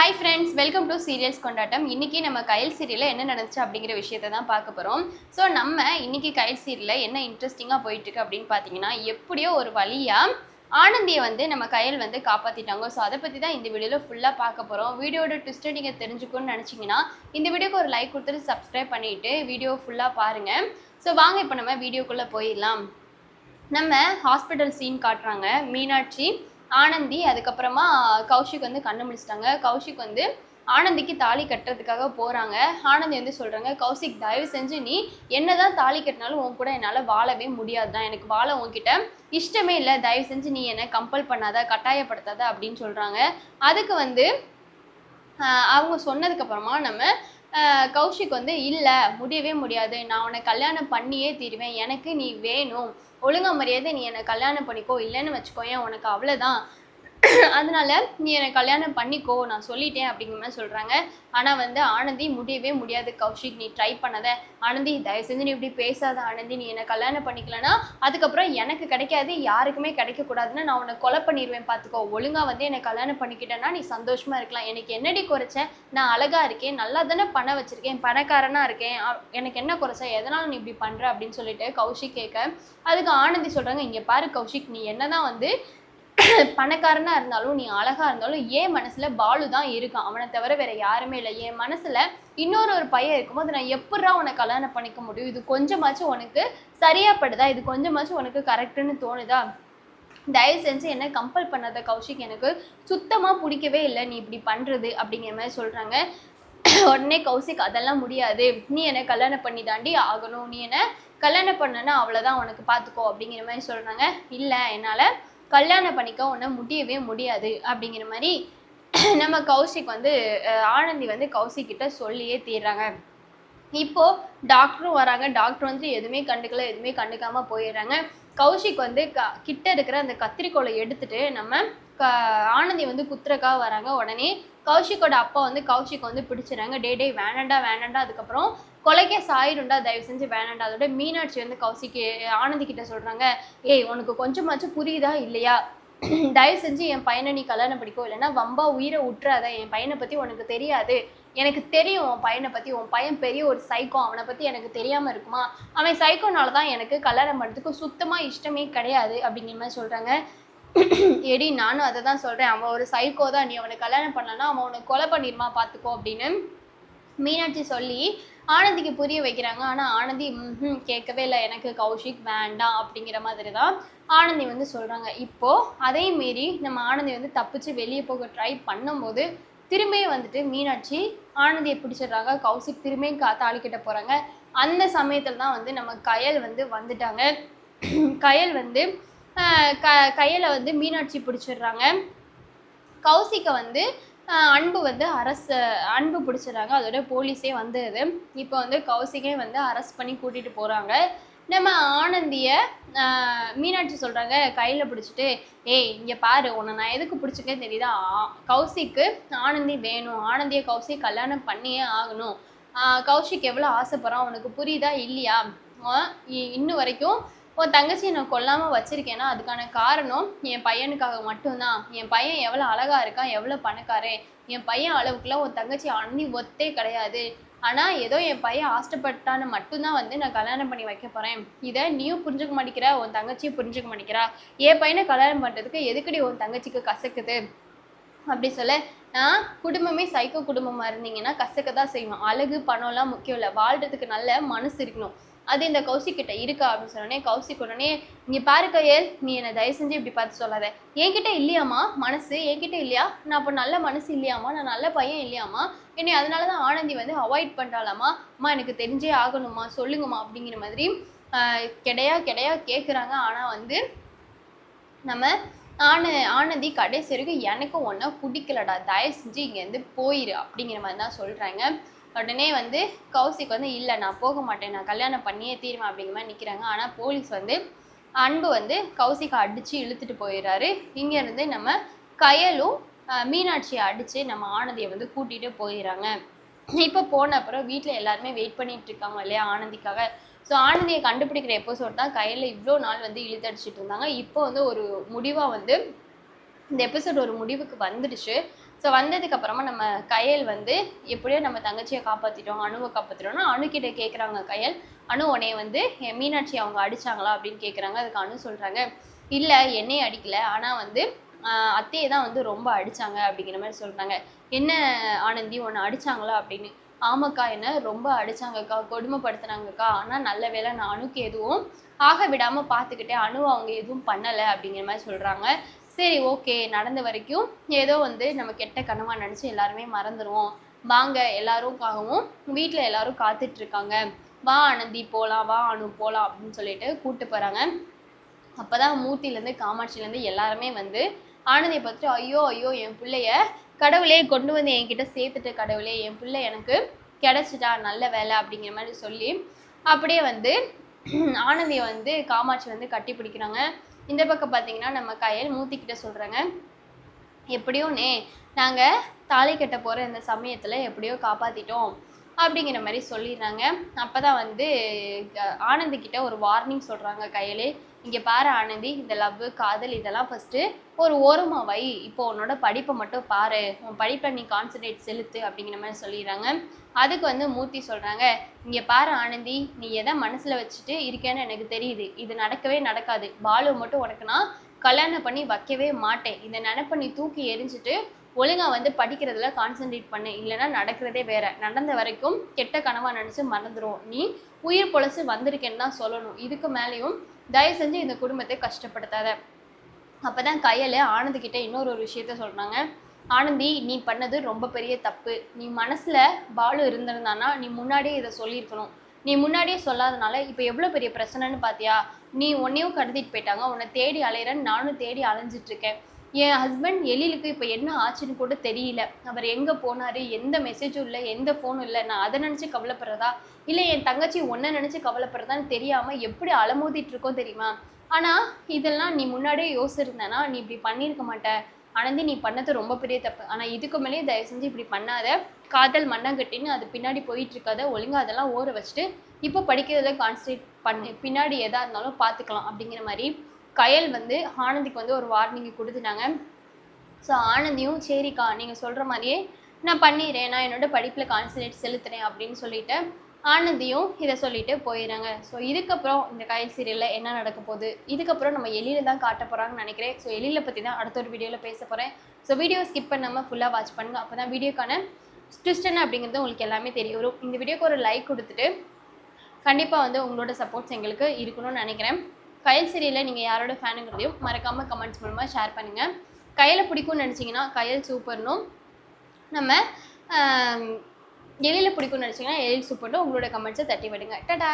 Hi friends, welcome to serials கொண்டாட்டம். இன்னைக்கு நம்ம கயல் சீரியலில் என்ன நடந்துச்சு அப்படிங்கிற விஷயத்தை தான் பார்க்க போகிறோம். ஸோ நம்ம இன்னைக்கு கயல் சீரியலில் என்ன இன்ட்ரெஸ்டிங்காக போயிட்டுருக்கு அப்படின்னு பார்த்தீங்கன்னா, எப்படியோ ஒரு வழியாக ஆனந்தியை வந்து நம்ம கயல் வந்து காப்பாற்றிட்டாங்க. ஸோ அதை பற்றி தான் இந்த வீடியோவில் ஃபுல்லாக பார்க்க போகிறோம். வீடியோட ட்விஸ்ட்டை நீங்கள் தெரிஞ்சுக்கணும்னு நினச்சிங்கன்னா இந்த வீடியோக்கு ஒரு லைக் கொடுத்துட்டு சப்ஸ்கிரைப் பண்ணிவிட்டு வீடியோ ஃபுல்லாக பாருங்கள். ஸோ வாங்க இப்போ நம்ம வீடியோக்குள்ளே போயிடலாம். நம்ம ஹாஸ்பிட்டல் சீன் காட்டுறாங்க. மீனாட்சி, ஆனந்தி, அதுக்கப்புறமா கௌஷிக் வந்து கண்ணு முடிச்சிட்டாங்க. கௌஷிக் வந்து ஆனந்திக்கு தாலி கட்டுறதுக்காக போகிறாங்க. ஆனந்தி வந்து சொல்கிறாங்க, கௌஷிக் தயவு செஞ்சு நீ என்னதான் தாலி கட்டினாலும் உன் கூட என்னால் வாழவே முடியாது தான், எனக்கு வாழ உன்கிட்ட இஷ்டமே இல்லை, தயவு செஞ்சு நீ என்னை கம்பல் பண்ணாத, கட்டாயப்படுத்தாத அப்படின்னு சொல்கிறாங்க. அதுக்கு வந்து அவங்க சொன்னதுக்கப்புறமா நம்ம கௌஷிக் வந்து இல்லை முடியவே முடியாது, நான் உன்னை கல்யாணம் பண்ணியே தீருவேன், எனக்கு நீ வேணும், ஒழுங்கா மரியாதை நீ என்னை கல்யாணம் பண்ணிக்கோ, இல்லைன்னு வச்சுக்கோயேன் உனக்கு அவ்வளோதான், அதனால நீ என்னை கல்யாணம் பண்ணிக்கோ, நான் சொல்லிட்டேன் அப்படிங்கிற மாதிரி சொல்கிறாங்க. ஆனால் வந்து ஆனந்தி முடியவே முடியாது கௌஷிக், நீ ட்ரை பண்ணாத, ஆனந்தி தயவு செஞ்சு நீ இப்படி பேசாத, ஆனந்தி நீ என்னை கல்யாணம் பண்ணிக்கலன்னா அதுக்கப்புறம் எனக்கு கிடைக்காது, யாருக்குமே கிடைக்கக்கூடாதுன்னு நான் உன்னை கொலை பண்ணிடுவேன் பார்த்துக்கோ, ஒழுங்காக வந்து என்னை கல்யாணம் பண்ணிக்கிட்டேன்னா நீ சந்தோஷமாக இருக்கலாம், எனக்கு என்னடி குறைச்சேன், நான் அழகாக இருக்கேன், நல்லா தானே பணம் வச்சுருக்கேன், பணக்காரனாக இருக்கேன், எனக்கு என்ன குறைச்சா, எதனால் நீ இப்படி பண்ணுற அப்படின்னு சொல்லிட்டு கௌஷிக் கேட்க, அதுக்கு ஆனந்தி சொல்கிறாங்க, இங்கே பாரு கௌஷிக், நீ என்ன தான் வந்து பணக்காரனா இருந்தாலும் நீ அழகா இருந்தாலும் என் மனசுல பாலு தான் இருக்கான், அவனை தவிர வேற யாருமே இல்லை, என் மனசுல இன்னொரு பையன் இருக்கும்போது நான் எப்படா உன்னை கல்யாணம் பண்ணிக்க முடியும், இது கொஞ்சமாச்சும் உனக்கு சரியா படுதா, இது கொஞ்சமாச்சும் உனக்கு கரெக்டுன்னு தோணுதா, தயவு செஞ்சு என்ன கம்பல் பண்ணாத கௌஷிக், எனக்கு சுத்தமா பிடிக்கவே இல்லை நீ இப்படி பண்றது அப்படிங்கிற மாதிரி சொல்றாங்க. உடனே கௌஷிக் அதெல்லாம் முடியாது, நீ என்னை கல்யாணம் பண்ணி தாண்டி ஆகணும், நீ என்ன கல்யாணம் பண்ணனா அவ்வளோதான் உனக்கு பார்த்துக்கோ அப்படிங்கிற மாதிரி சொல்றாங்க. இல்லை என்னால் கல்யாணம் பண்ணிக்க உன்னை முடியவே முடியாது அப்படிங்கிற மாதிரி நம்ம கௌஷிக் வந்து ஆனந்தி வந்து கௌஷிக் கிட்ட சொல்லியே தீர்றாங்க. இப்போ டாக்டரும் வராங்க. டாக்டர் வந்து எதுவுமே கண்டுக்கல, எதுவுமே கண்டுக்காம போயிடுறாங்க. கௌஷிக் வந்து கிட்ட இருக்கிற அந்த கத்திரிக்கோலை எடுத்துட்டு நம்ம ஆனந்தி வந்து குத்துறக்காக வராங்க. உடனே கௌஷிக்கோட அப்பா வந்து கௌஷிக் வந்து பிடிச்சிடறாங்க. டே வேணாண்டா வேணாண்டா, அதுக்கப்புறம் கொலைக்கே சாயிருண்டா, தயவு செஞ்சு வேணாண்டா. அதோட மீனாட்சி வந்து கௌஷிக்கு ஆனந்தி கிட்ட சொல்றாங்க, ஏய் உனக்கு கொஞ்சமாச்சும் புரியுதா இல்லையா, தயவு செஞ்சு என் பையனை நீ கல்யாணம் படிக்கோ, இல்லைன்னா வம்பா உயிரை விட்டுறாத, என் பையனை பற்றி உனக்கு தெரியாது, எனக்கு தெரியும் உன் பையனை பற்றி, உன் பையன் பெரிய ஒரு சைக்கோ, அவனை பற்றி எனக்கு தெரியாமல் இருக்குமா, அவன் சைக்கோனால தான் எனக்கு கல்யாணம் பண்ணுறதுக்கு சுத்தமாக இஷ்டமே கிடையாது அப்படிங்கிற மாதிரி சொல்கிறாங்க. எடி நானும் அதை தான் சொல்கிறேன், அவன் ஒரு சைக்கோ தான், நீ அவனை கல்யாணம் பண்ணலன்னா அவன் உன்னை கொலை பண்ணிடுமா பார்த்துக்கோ அப்படின்னு மீனாட்சி சொல்லி ஆனந்திக்கு புரிய வைக்கிறாங்க. ஆனால் ஆனந்தி கேட்கவே இல்லை, எனக்கு கௌஷிக் வேண்டாம் அப்படிங்கிற மாதிரி தான் ஆனந்தி வந்து சொல்கிறாங்க. இப்போது அதே மீறி நம்ம ஆனந்தி வந்து தப்பிச்சு வெளியே போக ட்ரை பண்ணும்போது திரும்பியும் வந்துட்டு மீனாட்சி ஆனந்தியை பிடிச்சிடுறாங்க. கௌஷிக் திரும்பியும் தாலி கிட்ட போகிறாங்க. அந்த சமயத்தில் தான் வந்து நம்ம கயல் வந்து வந்துட்டாங்க. கயல் வந்து கையில் வந்து மீனாட்சி பிடிச்சிடுறாங்க. கௌஷிக்கை வந்து அன்பு வந்து அன்பு பிடிச்சிடுறாங்க. அதோட போலீஸே வந்துடுது. இப்போ வந்து கௌஷிக்கே வந்து அரெஸ்ட் பண்ணி கூட்டிகிட்டு போகிறாங்க. நம்ம ஆனந்தியை மீனாட்சி சொல்கிறாங்க கையில் பிடிச்சிட்டு, ஏய் இங்கே பாரு, உன்னை நான் எதுக்கு பிடிச்சிக்கேன்னு தெரியுதா, கௌஷிக்கு ஆனந்தி வேணும், ஆனந்தியை கௌஷிக் கல்யாணம் பண்ணியே ஆகணும், கௌஷிக் எவ்வளோ ஆசைப்படுறான் உனக்கு புரியுதா இல்லையா, இன்னும் வரைக்கும் உன் தங்கச்சியை நான் கொல்லாமல் வச்சுருக்கேன்னா அதுக்கான காரணம் என் பையனுக்காக மட்டும்தான், என் பையன் எவ்வளோ அழகாக இருக்கான், எவ்வளோ பணக்காரன், என் பையன் அளவுக்குலாம் உன் தங்கச்சி அண்ணி ஒத்தே கிடையாது, ஆனால் ஏதோ என் பையன் ஆசைப்பட்டான்னு மட்டும்தான் வந்து நான் கல்யாணம் பண்ணி வைக்க போகிறேன், இதை நீயும் புரிஞ்சுக்க மாட்டேங்கிறா, உன் தங்கச்சியும் புரிஞ்சுக்க மாட்டேங்கிறா, என் பையனை கல்யாணம் பண்ணுறதுக்கு எதுக்கடி உன் தங்கச்சிக்கு கசக்குது அப்படி சொல்ல, நான் குடும்பமே சைக்கோ குடும்பமாக இருந்தீங்கன்னா கசக்க தான் செய்வோம், அழகு பணம்லாம் முக்கியம் இல்லை, வாழ்கிறதுக்கு நல்ல மனசு இருக்கணும், அது இந்த கௌஷிக் கிட்ட இருக்கா அப்படின்னு சொன்னோடனே கௌஷிக் உடனே, நீ பாரு கையல், நீ என்னை தயவு செஞ்சு இப்படி பார்த்து சொல்லாத, என்கிட்ட இல்லையாம்மா மனசு, என்கிட்ட இல்லையா, நான் அப்போ நல்ல மனசு இல்லையாம்மா, நான் நல்ல பையன் இல்லையாம்மா, என்னை அதனால தான் ஆனந்தி வந்து அவாய்ட் பண்ணுறாளாம்மா, அம்மா எனக்கு தெரிஞ்சே ஆகணுமா சொல்லுங்கம்மா அப்படிங்கிற மாதிரி கிடையா கேட்குறாங்க. ஆனால் வந்து நம்ம ஆனந்தி கடைசி வரைக்கும் எனக்கு ஒன்றா பிடிக்கலடா, தயவு செஞ்சு இங்கேருந்து போயிரு அப்படிங்கிற மாதிரி தான் சொல்கிறாங்க. உடனே வந்து கௌஷிக் வந்து இல்லை நான் போக மாட்டேன், நான் கல்யாணம் பண்ணியே தீருவேன் அப்படிங்கிற மாதிரி நிற்கிறாங்க. ஆனால் போலீஸ் வந்து அன்பு வந்து கௌஷிக்கை அடித்து இழுத்துட்டு போயிடுறாரு. இங்கேருந்து நம்ம கயலும் மீனாட்சியை அடித்து நம்ம ஆனந்தியை வந்து கூட்டிகிட்டு போயிடுறாங்க. இப்போ போன அப்புறம் வீட்டில் எல்லாருமே வெயிட் பண்ணிட்டு இருக்காங்க இல்லையா ஆனந்திக்காக. ஸோ ஆனந்தியை கண்டுபிடிக்கிற எபிசோட் தான் கையில் இவ்வளோ நாள் வந்து இழுத்தடிச்சிட்டு இருந்தாங்க. இப்போ வந்து ஒரு முடிவாக வந்து இந்த எபிசோட் ஒரு முடிவுக்கு வந்துடுச்சு. ஸோ வந்ததுக்கப்புறமா நம்ம கயல் வந்து எப்படியோ நம்ம தங்கச்சியை காப்பாற்றிட்டோம், அணுவை காப்பாற்றிட்டோம்னா அணுக்கிட்ட கேட்குறாங்க கயல், அணு உன்னைய வந்து மீனாட்சி அவங்க அடிச்சாங்களா அப்படின்னு கேட்குறாங்க. அதுக்கு அணு சொல்கிறாங்க, இல்லை என்னையும் அடிக்கலை, ஆனால் வந்து அத்தையை தான் வந்து ரொம்ப அடித்தாங்க அப்படிங்கிற மாதிரி சொல்கிறாங்க. என்ன ஆனந்தி உன்னை அடித்தாங்களா அப்படின்னு. ஆமாக்கா என்ன ரொம்ப அடித்தாங்கக்கா, கொடுமைப்படுத்தினாங்கக்கா, ஆனால் நல்ல வேளை நான் அணுக்கு எதுவும் ஆக விடாமல் பார்த்துக்கிட்டேன், அணு அவங்க எதுவும் பண்ணலை அப்படிங்கிற மாதிரி சொல்கிறாங்க. சரி ஓகே, நடந்த வரைக்கும் ஏதோ வந்து நம்ம கெட்ட கனவாக நினச்சி எல்லாருமே மறந்துடுவோம், வாங்க எல்லாருக்காகவும் வீட்டில் எல்லாரும் காத்துட்ருக்காங்க, வா ஆனந்தி போகலாம், வா அணு போகலாம் அப்படின்னு சொல்லிட்டு கூப்பிட்டு போகிறாங்க. அப்போ தான் மூர்த்திலேருந்து காமாட்சிலேருந்து எல்லாருமே வந்து ஆனந்தியை பார்த்துட்டு, ஐயோ ஐயோ என் பிள்ளைய கடவுளே கொண்டு வந்து என்கிட்ட சேர்த்துட்டு, கடவுளே என் பிள்ளை எனக்கு கிடச்சிட்டா, நல்ல வேலை அப்படிங்கிற மாதிரி சொல்லி அப்படியே வந்து ஆனந்தியை வந்து காமாட்சி வந்து கட்டி பிடிக்கிறாங்க. இந்த பக்கம் பார்த்தீங்கன்னா நம்ம கயல் மூர்த்திக்கிட்ட சொல்கிறாங்க, எப்படியோ நாங்கள் தாலி கட்ட போகிற இந்த சமயத்தில் எப்படியோ காப்பாற்றிட்டோம் அப்படிங்கிற மாதிரி சொல்லிடுறாங்க. அப்போ தான் வந்து ஆனந்திக்கிட்ட ஒரு வார்னிங் சொல்கிறாங்க கயலே, இங்கே பாரு ஆனந்தி, இந்த லவ் காதல் இதெல்லாம் ஃபஸ்ட்டு ஒரு ஓரமாக வை, இப்போ உன்னோட படிப்பை மட்டும் பாரு, உன் படிப்பை நீ கான்சன்ட்ரேட் செலுத்து அப்படிங்கிற மாதிரி சொல்லிடுறாங்க. அதுக்கு வந்து மூர்த்தி சொல்கிறாங்க, இங்கே பாரு ஆனந்தி, நீ எதை மனசில் வச்சுட்டு இருக்கேன்னு எனக்கு தெரியுது, இது நடக்கவே நடக்காது, பாலு மட்டும் உனக்கு நான் கல்யாணம் பண்ணி வைக்கவே மாட்டேன், இந்த நினைப்பை நீ தூக்கி எரிஞ்சிட்டு ஒழுங்காக வந்து படிக்கிறதுல கான்சன்ட்ரேட் பண்ணு, இல்லைன்னா நடக்கிறதே வேற, நடந்த வரைக்கும் கெட்ட கனவாக நினச்சி மறந்துடும், நீ உயிர் பொழைச்சி வந்திருக்கேன்னு தான் சொல்லணும், இதுக்கு மேலேயும் தயவு செஞ்சு இந்த குடும்பத்தை கஷ்டப்படுத்தாத. அப்போ தான் கயல் ஆனந்திக்கிட்ட இன்னொரு விஷயத்த சொல்கிறாங்க, ஆனந்தி நீ பண்ணது ரொம்ப பெரிய தப்பு, நீ மனசில் பாலு இருந்திருந்தானா நீ முன்னாடியே இதை சொல்லியிருக்கணும், நீ முன்னாடியே சொல்லாதனால இப்போ எவ்வளோ பெரிய பிரச்சனைன்னு பார்த்தியா, நீ உன்னையும் கடத்திட்டு போயிட்டாங்க, உன்னை தேடி அலையிறேன்னு நானும் தேடி அலைஞ்சிட்ருக்கேன், என் ஹஸ்பண்ட் எழிலுக்கு இப்போ என்ன ஆச்சுன்னு கூட தெரியல, அவர் எங்கே போனார், எந்த மெசேஜும் இல்லை, எந்த ஃபோனும் இல்லை, நான் அதை நினச்சி கவலைப்படுறதா இல்லை என் தங்கச்சி ஒன்றை நினச்சி கவலைப்படுறதான்னு தெரியாமல் எப்படி அலமோதிட்டுருக்கோம் தெரியுமா, ஆனால் இதெல்லாம் நீ முன்னாடியே யோசிச்சிருந்தேன்னா நீ இப்படி பண்ணியிருக்க மாட்ட ஆனந்தி, நீ பண்ணது ரொம்ப பெரிய தப்பு, ஆனால் இதுக்கு மேலேயே தயவு செஞ்சு இப்படி பண்ணாத, காதல் மண்ணங்கட்டின்னு அது பின்னாடி போயிட்டுருக்காத, ஒழுங்காக அதெல்லாம் ஊற வச்சுட்டு இப்போ படிக்கிறதுல கான்சன்ட்ரேட் பண்ணு, பின்னாடி எதாக இருந்தாலும் பார்த்துக்கலாம் அப்படிங்கிற மாதிரி கயல் வந்து ஆனந்திக்கு வந்து ஒரு வார்னிங் கொடுத்துட்டாங்க. ஸோ ஆனந்தியும் சரிக்கா நீங்கள் சொல்கிற மாதிரியே நான் பண்ணிடுறேன், நான் என்னோட படிப்பில் கான்சன்ட்ரேட் செலுத்துகிறேன் அப்படின்னு சொல்லிட்டு ஆனந்தியும் இதை சொல்லிட்டு போயிடுறாங்க. ஸோ இதுக்கப்புறம் இந்த கயல் சீரியலில் என்ன நடக்க போகுது, இதுக்கப்புறம் நம்ம எழில தான் காட்ட போகிறாங்கன்னு நினைக்கிறேன். ஸோ எழில பற்றி தான் அடுத்த ஒரு வீடியோவில் பேச போகிறேன். ஸோ வீடியோ ஸ்கிப் பண்ணாமல் ஃபுல்லாக வாட்ச் பண்ணுங்கள், அப்போ தான் வீடியோக்கான ட்விஸ்ட் என்ன அப்படிங்கிறது உங்களுக்கு எல்லாமே தெரிய வரும். இந்த வீடியோக்கு ஒரு லைக் கொடுத்துட்டு கண்டிப்பாக வந்து உங்களோட சப்போர்ட்ஸ் எங்களுக்கு இருக்கணும்னு நினைக்கிறேன். கயல் சீரியலில் நீங்கள் யாரோட ஃபேனுங்கிறதையும் மறக்காமல் கமெண்ட்ஸ் மூலமாக ஷேர் பண்ணுங்கள். கயலை பிடிக்கும்னு நினச்சிங்கன்னா கயல் சூப்பர்னும், நம்ம எழில பிடிக்கும்னு நினச்சிங்கன்னா எழில் சூப்பர்னும் உங்களோட கமெண்ட்ஸை தட்டி விடுங்க. டாடா.